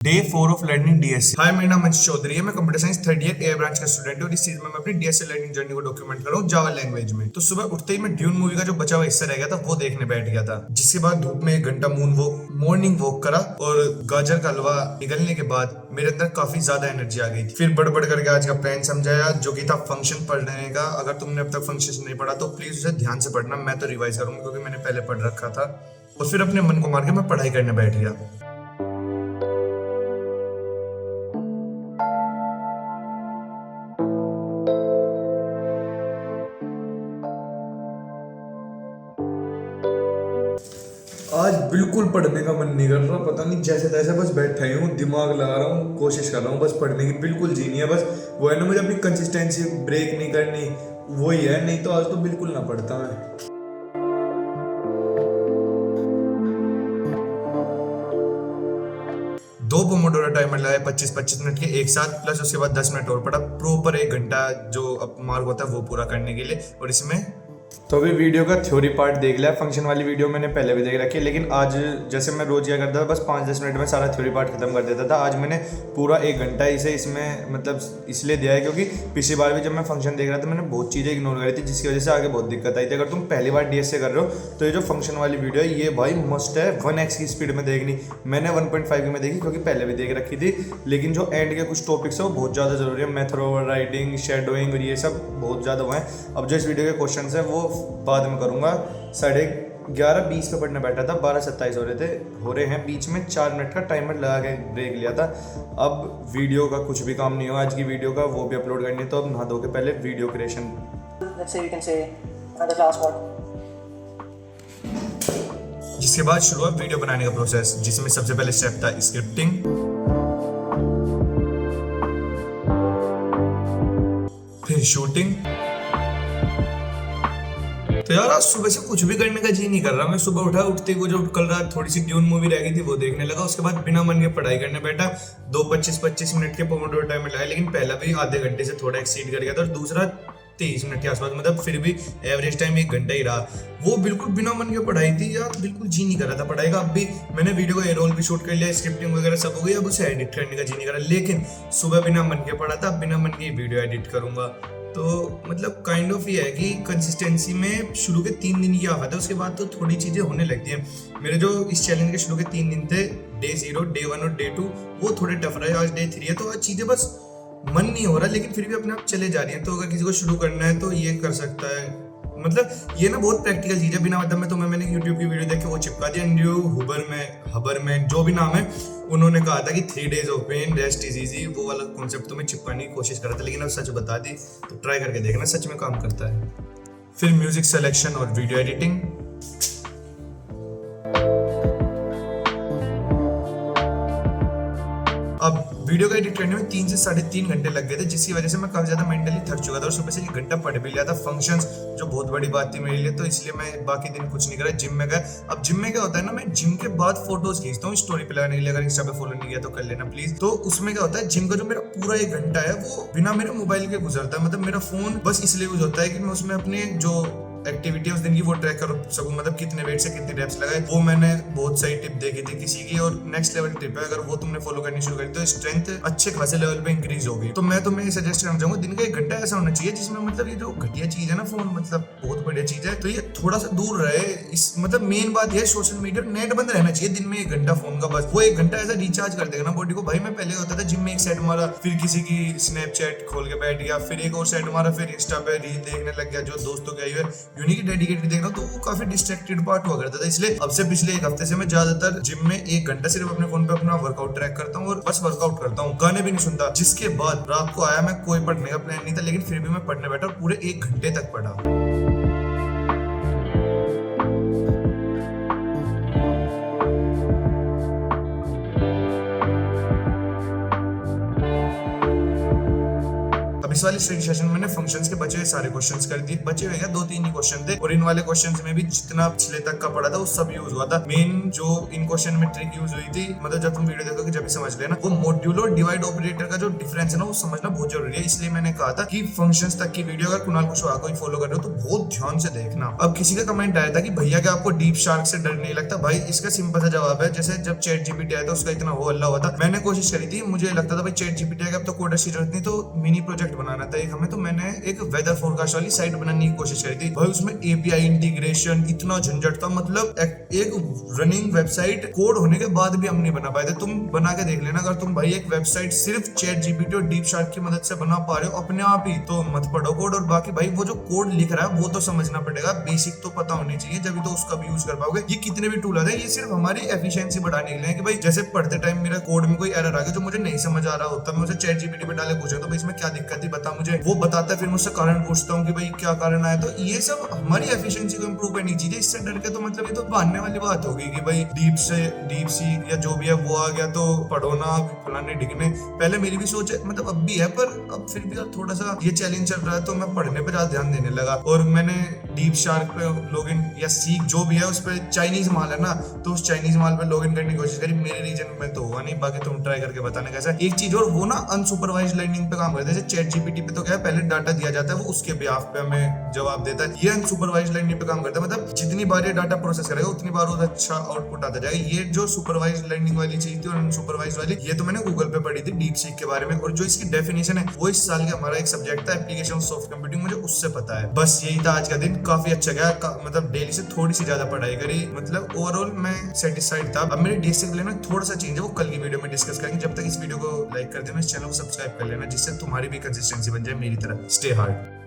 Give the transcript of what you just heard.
Day 4 of learning DSC. Hi, मेरा नाम अंश चौधरी है। मैं computer science third year A branch का स्टूडेंट हूँ और इस चीज में मैं अपनी डीएससी लर्निंग जर्नी को डॉक्यूमेंट कर रहा हूँ जावा लैंग्वेज में। तो सुबह उठते ही मैं ड्यून मूवी का जो बचा हुआ हिस्सा रह गया था वो देखने बैठ गया था, जिसके बाद धूप में 1 घंटा मॉर्निंग वॉक करा और गाजर का हलवा निकलने के बाद मेरे अंदर काफी ज्यादा एनर्जी आ गई थी। फिर बढ़ करके आज का प्लान समझाया, जो कि था फंक्शन पढ़ने का। अगर तुमने अब तक फंक्शन नहीं पढ़ा तो प्लीज उसे ध्यान से पढ़ना। मैं तो रिवाइज करूंगा क्योंकि मैंने पहले पढ़ रखा था। और फिर अपने मन को मार के मैं पढ़ाई करने बैठ गया। आज बिल्कुल पढ़ने का मन नहीं कर रहा, पता नहीं जैसे तैसे बस बैठा ही हूँ, दिमाग लगा रहा हूँ, कोशिश कर रहा हूँ, बस पढ़ने की बिल्कुल जी नहीं है। बस वो है ना, मुझे अपनी कंसिस्टेंसी ब्रेक नहीं करनी, वही है। नहीं तो आज तो बिल्कुल ना पढ़ता मैं। 2 पोमोडोरो टाइमर लगाए 25-25 मिनट के एक साथ, प्लस उसके बाद 10 मिनट और पड़ा। प्रॉपर 1 घंटा जो अब मार्क होता है वो पूरा करने के लिए। और इसमें तो अभी वीडियो का थ्योरी पार्ट देख लिया। फंक्शन वाली वीडियो मैंने पहले भी देख रखी है, लेकिन आज जैसे मैं रोज क्या करता था, बस 5-10 मिनट में सारा थ्योरी पार्ट खत्म कर देता था। आज मैंने पूरा 1 घंटा इसे इसमें मतलब इसलिए दिया है क्योंकि पिछली बार भी जब मैं फंक्शन देख रहा था मैंने बहुत चीज़ें इग्नोर करी थी, जिसकी वजह से आगे बहुत दिक्कत आई थी। अगर तुम पहली बार डीएस से कर रहे हो तो ये जो फंक्शन वाली वीडियो है ये भाई मस्ट है 1x की स्पीड में देखनी। मैंने 1.5 की में देखी क्योंकि पहले भी देख रखी थी, लेकिन जो एंड के कुछ टॉपिक्स है वो बहुत ज़्यादा जरूरी है। मेथड ओवर राइडिंग, शेडोइंग और ये सब बहुत ज़्यादा हुए हैं। अब जो इस वीडियो के क्वेश्चन है वो बाद में करूँगा। 11:30 पे पढ़ने बैठा था, 12:27 हो रहे हैं। बीच में 4 मिनट का टाइमर लगा के ब्रेक लिया था। अब वीडियो का कुछ भी काम नहीं हुआ आज की वीडियो का, वो भी अपलोड करनी है। तो अब नहा धो के पहले वीडियो क्रिएशन, जिसके बाद शुरू हुआ वीडियो बनाने का प्रोसेस, जिसमें सबसे पहले स्टेप था स्क्रिप्टिंग, फिर शूटिंग। तो यार आज सुबह से कुछ भी करने का जी नहीं कर रहा। मैं सुबह उठते ही वो जो कल रात थोड़ी सी ड्यून मूवी रह गई थी वो देखने लगा। उसके बाद बिना मन के पढ़ाई करने बैठा। 2 25-25 मिनट के पोमोडोरो टाइमर लगाया, लेकिन पहला भी आधे घंटे से थोड़ा एक्सीड कर गया था और दूसरा 23 मिनट के आसपास, मतलब फिर भी एवरेज टाइम 1 घंटा ही रहा। वो बिल्कुल बिना मन के पढ़ाई थी यार, बिल्कुल जी नहीं कर रहा था पढ़ाई का। अब भी मैंने वीडियो का रोल भी शूट कर लिया, स्क्रिप्टिंग वगैरह सब हो गई, अब उसे एडिट करने का जी नहीं कर रहा। लेकिन सुबह बिना मन के पढ़ा था, बिना मन के वीडियो एडिट करूंगा। तो मतलब काइंड ऑफ ये है कि कंसिस्टेंसी में शुरू के 3 दिन ये आफत है, उसके बाद तो थोड़ी चीजें होने लगती हैं। मेरे जो इस चैलेंज के शुरू के 3 दिन थे, डे 0, डे 1 और डे 2, वो थोड़े टफ रहे। आज डे 3 है तो आज चीजें बस मन नहीं हो रहा, लेकिन फिर भी अपने आप चले जा रही है। तो अगर किसी को शुरू करना है तो ये कर सकता है। मतलब ये ना बहुत प्रैक्टिकल चीज है। बिना मतलब में तो मैंने YouTube की वीडियो देख के वो चिपका दिया। एंड्रयू हुबरमैन जो भी नाम है, उन्होंने कहा था कि 3 days of pain, rest is easy. वो वाला कॉन्सेप्ट तो मैं चिपकाने की कोशिश कर रहा था, लेकिन अब सच बता दी तो ट्राई करके देखना, सच में काम करता है। फिर म्यूजिक सिलेक्शन और वीडियो एडिटिंग। अब वीडियो का एडिट करने में 3 से 3.5 घंटे लग गए थे, जिसकी वजह से मैं काफी ज्यादा मेंटली थक चुका था और सुबह से 1 घंटा पढ़ भी लिया था। फंक्शंस जो बहुत बड़ी बात थी मेरे लिए, तो इसलिए मैं बाकी दिन कुछ नहीं करा। जिम में गया। अब जिम में क्या होता है ना, मैं जिम के बाद फोटोज खींचता हूँ स्टोरी पे लगाने के लिए। अगर इंस्टा पे फॉलो नहीं किया तो कर लेना प्लीज। तो उसमें क्या होता है, जिम का जो मेरा पूरा 1 घंटा है वो बिना मेरे मोबाइल के गुजरता है। मतलब मेरा फोन बस इसलिए यूज होता है कि मैं उसमें अपने जो एक्टिविटी उस दिन की वो ट्रैक कर सकूं। मतलब कितने वेट से कितनी रेप्स लगाए, वो मैंने बहुत सही टिप देखी थी किसी की, और नेक्स्ट लेवल टिप है। अगर वो तुमने फॉलो करनी शुरू करी तो स्ट्रेंथ अच्छे खासे लेवल पे इंक्रीज होगी। तो मैं तुम्हें सजेस्ट करना चाहूंगा, दिन का 1 घंटा ऐसा होना चाहिए जिसमें मतलब ये जो घटिया चीज है ना फोन, मतलब बहुत बढ़िया चीज है, तो ये थोड़ा सा दूर रहे। इस मतलब मेन बात यह सोशल मीडिया नेट बंद रहना चाहिए दिन में 1 घंटा फोन का। बस वो 1 घंटा ऐसा रिचार्ज कर देगा ना बॉडी को। भाई मैं पहले होता था जिम में 1 सेट मारा, फिर किसी की स्नैपचैट खोल के बैठ गया, फिर एक और सेट मारा, फिर इंस्टा पे रील देखने लग गया जो दोस्तों के आई हुए, यूनिक डेडिकेटेड देख रहा हूं, तो वो काफी डिस्ट्रैक्टेड पार्ट हुआ करता था। इसलिए अब से पिछले 1 हफ्ते से मैं ज्यादातर जिम में 1 घंटा सिर्फ अपने फोन पे अपना वर्कआउट ट्रैक करता हूँ और बस वर्कआउट करता हूँ, गाने भी नहीं सुनता। जिसके बाद रात को आया, मैं कोई पढ़ने का प्लान नहीं था, लेकिन फिर भी मैं पढ़ने बैठा और पूरे 1 घंटे तक पढ़ा। इस वाले स्टडी सेशन में मैंने फंक्शंस के बचे हुए सारे क्वेश्चंस कर दिए। बचे हुए क्या 2-3 ही क्वेश्चन थे और इन वाले क्वेश्चंस में भी जितना पिछले तक का पढ़ा था वो सब यूज हुआ था। मेन जो इन क्वेश्चन में ट्रिक यूज हुई थी, मतलब जब तुम वीडियो देखोगे जब भी समझ लेना, वो मॉड्यूल और डिवाइड ऑपरेटर का जो डिफरेंस है ना वो समझना बहुत जरूरी है। इसलिए मैंने कहा था कि फंक्शंस तक की वीडियो अगर कुणाल कुशवाहा को फॉलो कर रहे हो तो बहुत ध्यान से देखना। अब किसी का कमेंट आया था कि भैया क्या आपको डीप शार्क से डर नहीं लगता? भाई इसका सिंपल सा जवाब है, जैसे जब चैट जीपीटी आया था उसका इतना हो अल्लाह हुआ था, मैंने कोशिश करी थी, मुझे लगता था भाई चैट जीपीटी आएगा अब तो कोडर्स की जरूरत नहीं, तो मिनी प्रोजेक्ट बनाना था एक हमें, तो मैंने एक वेदर फोरकास्ट वाली साइट बनाने की कोशिश करी थी। भाई उसमें एपीआई इंटीग्रेशन इतना झंझट था, मतलब एक रनिंग वेबसाइट कोड होने के बाद भी हम नहीं बना पाए थे। तुम बना के देख लेना, अगर तुम भाई एक वेबसाइट सिर्फ चैट जीपीटी और डीप शार्क की मदद से बना पा रहे हो अपने आप ही, तो मत पढ़ो कोड। और बाकी भाई वो जो कोड लिख रहा है वो तो समझना पड़ेगा, बेसिक तो पता होनी चाहिए, जब तो उसका भी यूज कर पाओगे। ये कितने भी टूल आते हैं ये सिर्फ हमारी एफिशिएंसी बढ़ाने के लिए, कि भाई जैसे पढ़ते टाइम मेरा कोड में कोई एरर आ गया जो मुझे नहीं समझ आ रहा होता, मैं उसे चैट जीपीटी पे डाले पूछा तो भाई इसमें क्या दिक्कत है बता मुझे, वो बताता है, फिर मुझसे कारण पूछता हूँ कि भाई क्या कारण आया। तो ये सब हमारी एफिशिएंसी को इंप्रूव करनी चाहिए। इससे डर के तो मतलब ये तो बहाने वाली बात होगी कि भाई डीप सी या जो भी है वो आ गया तो पढ़ो ना फलाने ढिकने। पहले मेरी भी सोच है, मतलब अब भी है, पर अब फिर भी थोड़ा सा ये चैलेंज चल रहा है तो मैं पढ़ने पे ज्यादा ध्यान देने लगा। और मैंने डीप शार्क पे लॉगिन या सीख जो भी है उस पर चाइनीज माल है ना, तो उस चाइनीज माल पे लॉगिन करने की कोशिश करी। मेरे रीजन में तो हुआ नहीं, बाकी तुम ट्राई करके बताने कैसा। एक चीज और, वो ना अनसुपरवाइज्ड लर्निंग पे काम करते हैं। जैसे चैट जीपीटी पे तो क्या है, पहले डाटा दिया जाता है वो उसके बिहाफ पे हमें जवाब देता है। ये अनसुपरवाइज्ड लर्निंग पे काम करता है, मतलब जितनी बार ये डाटा प्रोसेस करेगा उतनी बार वो अच्छा आउटपुट आता जाएगा। ये जो सुपरवाइज्ड लर्निंग वाली चीज थी और अनसुपरवाइज्ड वाली, ये तो मैंने गूगल पे पढ़ी थी डीप सीक के बारे में। और जो इसकी डेफिनेशन है वो इस साल का हमारा एक सब्जेक्ट था एप्लीकेशन ऑफ सॉफ्ट कंप्यूटिंग, मुझे उससे पता है। बस यही था आज का दिन, काफी अच्छा गया, मतलब डेली से थोड़ी सी ज्यादा पढ़ाई करी, मतलब ओवरऑल मैं सेटिस्फाइड था। अब मेरे डीएससी के लिए ना थोड़ा सा चेंज है, वो कल की वीडियो में डिस्कस करेंगे। जब तक इस वीडियो को लाइक कर देना, इस चैनल को सब्सक्राइब कर लेना, जिससे तुम्हारी भी कंसिस्टेंसी बन जाए मेरी तरह। Stay hard.